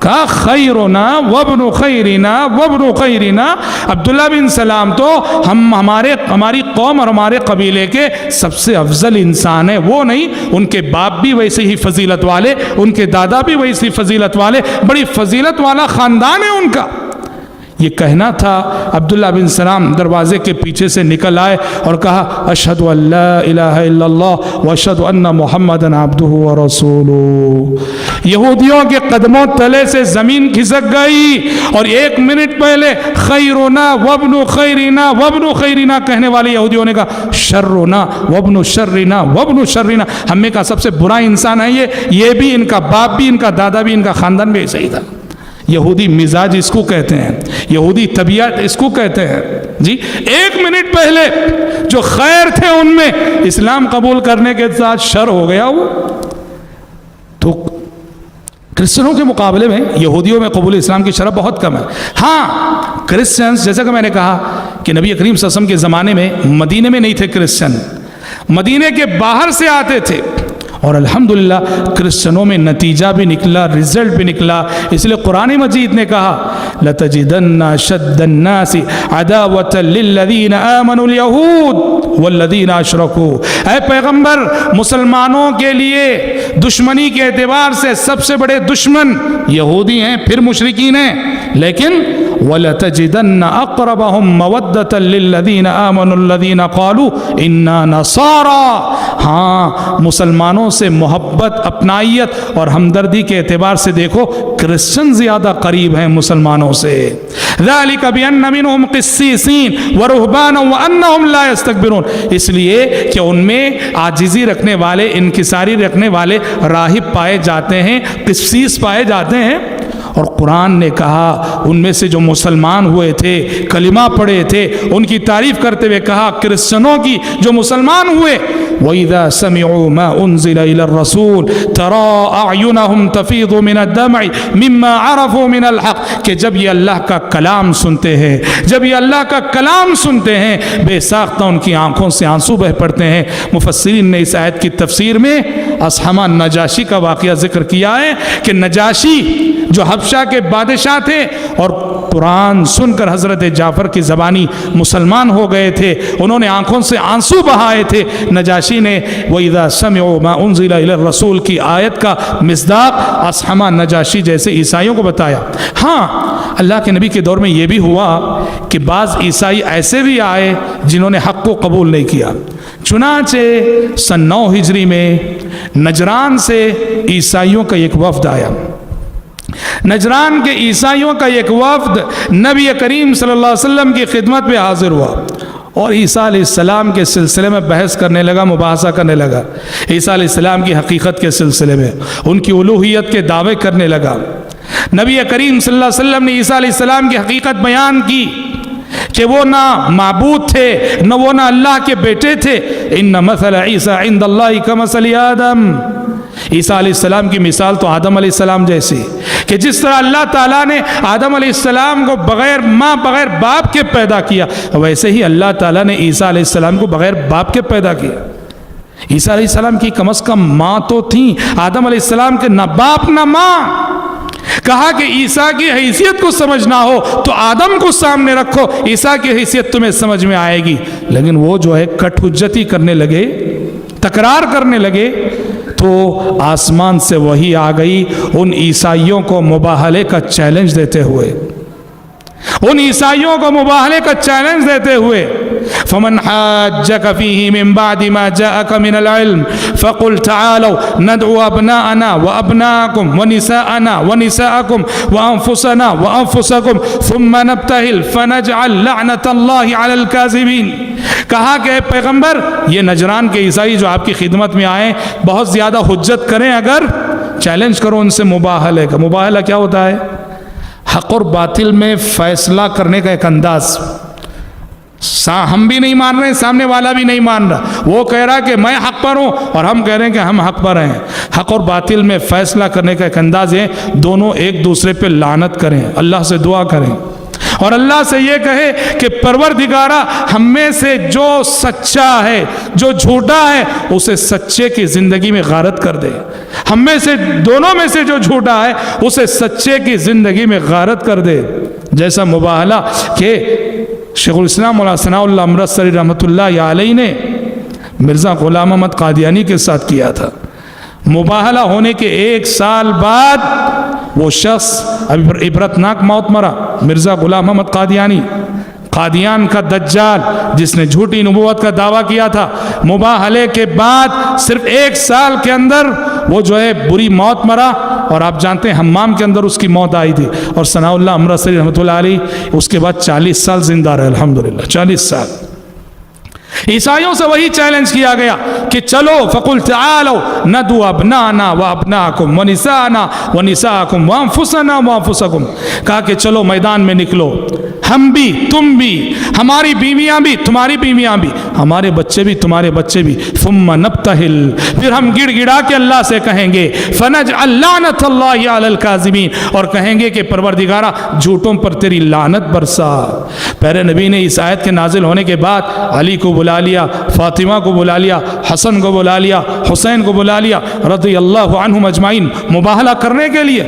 Speaker 1: کہا خیرنا وابن خیرنا وابن خیرنا، عبداللہ بن سلام تو ہماری قوم اور ہمارے قبیلے کے سب سے افضل انسان ہیں، وہ نہیں، ان کے باپ بھی ویسے ہی فضیلت والے، ان کے دادا بھی ویسی فضیلت والے، بڑی فضیلت والا خاندان ہے ان کا۔ یہ کہنا تھا، عبداللہ بن سلام دروازے کے پیچھے سے نکل آئے اور کہا اشہد ان لا الہ الا اللہ واشہد ان محمدًا عبدہ ورسولہ۔ یہودیوں کے قدموں تلے سے زمین کھسک گئی، اور ایک منٹ پہلے خیرنا وابن خیرنا وابن خیرنا کہنے والے یہودیوں نے کہا شرنا وابن شرنا وابن شرنا، ہم میں کا سب سے برا انسان ہے یہ بھی، ان کا باپ بھی، ان کا دادا بھی، ان کا خاندان بھی ایسا ہی تھا۔ یہودی مزاج اس کو کہتے ہیں، یہودی طبیعت اس کو کہتے ہیں جی۔ ایک منٹ پہلے جو خیر تھے ان میں اسلام قبول کرنے کے ساتھ شر ہو گیا وہ۔ تو کرسچنوں کے مقابلے میں یہودیوں میں قبول اسلام کی شرح بہت کم ہے. ہاں کرسچنز، جیسا کہ میں نے کہا کہ نبی کریم صلی اللہ علیہ وسلم کے زمانے میں مدینے میں نہیں تھے کرسچن، مدینے کے باہر سے آتے تھے، اور الحمدللہ کرسچنوں میں نتیجہ بھی نکلا، رزلٹ بھی نکلا. اس لیے قرآن مجید نے کہا لَتَجِدَنَّ أَشَدَّ النَّاسِ عَدَاوَةً لِلَّذِينَ آمَنُوا الْيَهُودَ وَالَّذِينَ أَشْرَكُوا. اے پیغمبر، مسلمانوں کے لیے دشمنی کے اعتبار سے سب سے بڑے دشمن یہودی ہیں، پھر مشرکین ہیں، لیکن وَلَتَجِدَنَّ أَقْرَبَهُمْ مَوَدَّةً لِلَّذِينَ آمَنُوا الَّذِينَ قَالُوا إِنَّا نَصَارَى. ہاں مسلمانوں سے محبت، اپنائیت اور ہمدردی کے اعتبار سے دیکھو کرسچن زیادہ قریب ہیں مسلمانوں سے. ذَلِكَ بِأَنَّ مِنْهُمْ قِسِّيسِينَ وَرُهْبَانًا وَأَنَّهُمْ لَا يَسْتَكْبِرُونَ. اس لیے کہ ان میں عاجزی رکھنے والے، انکساری رکھنے والے راہب پائے جاتے ہیں، قسیس پائے جاتے ہیں. اور قرآن نے کہا ان میں سے جو مسلمان ہوئے تھے، کلمہ پڑھے تھے، ان کی تعریف کرتے ہوئے کہا کرسچنوں کی جو مسلمان ہوئے وَإِذَا سَمِعُوا مَا أُنزِلَ إِلَى الرَّسُولِ تَرَى أَعْيُنَهُمْ تَفِيضُ مِنَ الدَّمْعِ مِمَّا عَرَفُوا مِنَ الْحَقِّ. کہ جب یہ اللہ کا کلام سنتے ہیں، جب یہ اللہ کا کلام سنتے ہیں، بے ساختہ ان کی آنکھوں سے آنسو بہ پڑتے ہیں. مفسرین نے اس آیت کی تفسیر میں اصحمہ نجاشی کا واقعہ ذکر کیا ہے کہ نجاشی جو حبشہ کے بادشاہ تھے اور قرآن سن کر حضرت جعفر کی زبانی مسلمان ہو گئے تھے، انہوں نے آنکھوں سے آنسو بہائے تھے. نجاشی نے وَإِذَا سَمِعُوا مَا أُنزِلَ إِلَى الرَّسُولِ کی آیت کا مصداق اصحمہ نجاشی جیسے عیسائیوں کو بتایا. ہاں اللہ کے نبی کے دور میں یہ بھی ہوا کہ بعض عیسائی ایسے بھی آئے جنہوں نے حق کو قبول نہیں کیا. چنانچہ سن 9 ہجری میں نجران سے عیسائیوں کا ایک وفد آیا. نجران کے عیسائیوں کا ایک وفد نبی کریم صلی اللہ علیہ وسلم کی خدمت میں حاضر ہوا اور عیسیٰ علیہ السلام کے سلسلے میں بحث کرنے لگا، مباحثہ کرنے لگا. عیسیٰ علیہ السلام کی حقیقت کے سلسلے میں ان کی الوہیت کے دعوے کرنے لگا. نبی کریم صلی اللہ علیہ وسلم نے عیسیٰ علیہ السلام کی حقیقت بیان کی کہ وہ نہ معبود تھے، نہ وہ نہ اللہ کے بیٹے تھے. ان مثل عیسیٰ عند اللہ کمثل آدم. عیسیٰ علیہ السلام کی مثال تو آدم علیہ السلام جیسی کہ جس طرح اللہ تعالیٰ نے آدم علیہ السلام کو بغیر ماں، بغیر باپ کے پیدا کیا، ویسے ہی اللہ تعالیٰ نے عیسیٰ علیہ السلام کو بغیر باپ کے پیدا کیا. عیسیٰ علیہ السلام کی کم از کم ماں تو تھیں، آدم علیہ السلام کے نہ باپ نہ ماں. کہا کہ عیسیٰ کی حیثیت کو سمجھنا ہو تو آدم کو سامنے رکھو، عیسیٰ کی حیثیت تمہیں سمجھ میں آئے گی. لیکن وہ جو ہے کٹ حجتی کرنے لگے، تکرار کرنے لگے، تو آسمان سے وحی آ گئی ان عیسائیوں کو مباہلے کا چیلنج دیتے ہوئے، ان عیسائیوں کو مباہلے کا چیلنج دیتے ہوئے. فمن حاجك فيه من بعد ما جاءك من العلم فقل تعالوا ندعو أبناءنا وأبناءكم ونساءنا ونساءكم وأنفسنا وأنفسكم ثم نبتهل فنجعل لعنة الله على الكاذبين. کہا کہ اے پیغمبر، یہ نجران کے عیسائی جو آپ کی خدمت میں آئے بہت زیادہ حجت کریں، اگر چیلنج کرو ان سے مباہلے کا. مباہلہ کیا ہوتا ہے؟ حق اور باطل میں فیصلہ کرنے کا ایک انداز. ہم بھی نہیں مان رہے، سامنے والا بھی نہیں مان رہا، وہ کہہ رہا کہ میں حق پر ہوں اور ہم کہہ رہے ہیں کہ ہم حق پر ہیں. حق اور باطل میں فیصلہ کرنے کا ایک انداز ہے دونوں ایک دوسرے پہ لعنت کریں، اللہ سے دعا کریں اور اللہ سے یہ کہے کہ پروردگارا ہم میں سے جو سچا ہے، جو جھوٹا ہے، اسے سچے کی زندگی میں غارت کر دے. ہم میں سے دونوں میں سے جو جھوٹا ہے اسے سچے کی زندگی میں غارت کر دے. جیسا مباہلہ کہ شیخ الاسلام مولانا ثناء اللہ امرتسری رحمۃ اللہ علیہ نے مرزا غلام احمد قادیانی کے ساتھ کیا تھا. مباہلہ ہونے کے 1 سال بعد وہ شخص عبرتناک موت مرا، مرزا غلام احمد قادیانی، قادیان کا دجال جس نے جھوٹی نبوت کا دعویٰ کیا تھا. مباہلے کے بعد صرف 1 سال کے اندر وہ جو ہے بری موت مرا، اور آپ جانتے ہیں حمام کے اندر اس کی موت آئی تھی. اور ثناء اللہ امرتسری رحمۃ اللہ علیہ اس کے بعد 40 سال زندہ رہے، الحمدللہ 40 سال. عیسائیوں سے وہی چیلنج کیا گیا کہ چلو فقل تعالوا ندعو ابناءنا وابناءکم ونساءنا ونساءکم وانفسنا وانفسکم. کہا کہ چلو میدان میں نکلو، ہم بھی، تم بھی، ہماری بیویاں بھی، تمہاری بیویاں بھی، ہمارے بچے بھی، تمہارے بچے بھی، ثم نبتہل، پھر ہم گڑ گڑا کے اللہ سے کہیں گے، فنجعل لعنت اللہ علی الکاذبین، اور کہیں گے کہ پروردگارہ جھوٹوں پر تیری لعنت برسا۔ پیارے نبی نے اس آیت کے نازل ہونے کے بعد علی کو بلا لیا، فاطمہ کو بلا لیا، حسن کو بلا لیا، حسین کو بلا لیا رضی اللہ عنہم اجمعین، مباہلہ کرنے کے لیے۔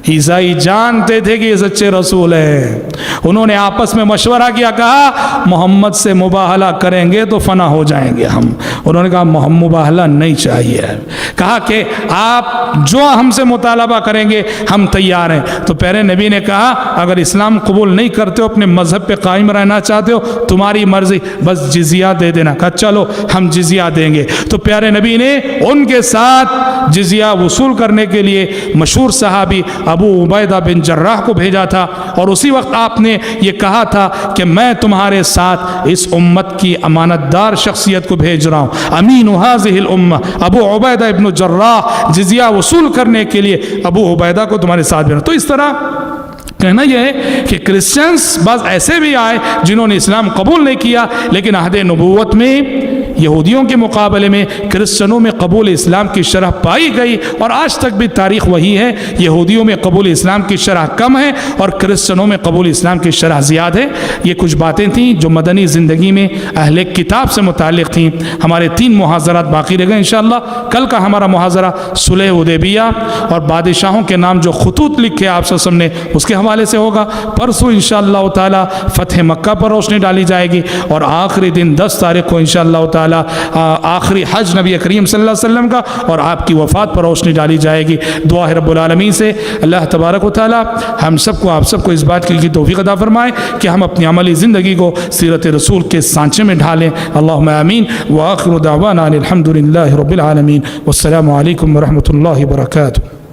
Speaker 1: عیسائی جانتے تھے کہ یہ سچے رسول ہیں، انہوں نے آپس میں مشورہ کیا، کہا محمد سے مباہلہ کریں گے تو فنا ہو جائیں گے ہم۔ انہوں نے کہا مباہلہ نہیں چاہیے، کہا کہ آپ جو ہم سے مطالبہ کریں گے ہم تیار ہیں۔ تو پیارے نبی نے کہا اگر اسلام قبول نہیں کرتے ہو، اپنے مذہب پہ قائم رہنا چاہتے ہو، تمہاری مرضی، بس جزیہ دے دینا۔ کہا چلو ہم جزیہ دیں گے۔ تو پیارے نبی نے ان کے ساتھ جزیہ وصول کرنے کے لیے مشہور صحابی ابو عبیدہ بن جراح کو بھیجا تھا، اور اسی وقت آپ نے یہ کہا تھا کہ میں تمہارے ساتھ اس امت کی امانت دار شخصیت کو بھیج رہا ہوں، امین هذه الامہ ابو عبیدہ ابن جراح، جزیہ وصول کرنے کے لیے ابو عبیدہ کو تمہارے ساتھ بھیجا۔ تو اس طرح کہنا یہ ہے کہ کرسچنز بعض ایسے بھی آئے جنہوں نے اسلام قبول نہیں کیا، لیکن عہد نبوت میں یہودیوں کے مقابلے میں کرسچنوں میں قبول اسلام کی شرح پائی گئی، اور آج تک بھی تاریخ وہی ہے، یہودیوں میں قبول اسلام کی شرح کم ہے اور کرسچنوں میں قبول اسلام کی شرح زیادہ ہے۔ یہ کچھ باتیں تھیں جو مدنی زندگی میں اہل کتاب سے متعلق تھیں۔ ہمارے 3 محاضرات باقی رہ گئے انشاءاللہ۔ کل کا ہمارا محاضرہ صلح حدیبیہ اور بادشاہوں کے نام جو خطوط لکھے آپ سے نے اس کے حوالے سے ہوگا۔ پرسوں انشاءاللہ تعالی فتح مکہ پر روشنی ڈالی جائے گی، اور آخری دن 10 تاریخ کو انشاءاللہ تعالی آخری حج نبی کریم صلی اللہ علیہ وسلم کا اور آپ کی وفات پر روشنی ڈالی جائے گی۔ دعا ہے رب العالمین سے اللہ تبارک و تعالی ہم سب کو، آپ سب کو اس بات کی توفیق عطا فرمائے کہ ہم اپنی عملی زندگی کو سیرت رسول کے سانچے میں ڈھالیں۔ اللہم آمین۔ وآخر دعوانا الحمد للہ رب العالمین، والسلام علیکم ورحمۃ اللہ وبرکاتہ۔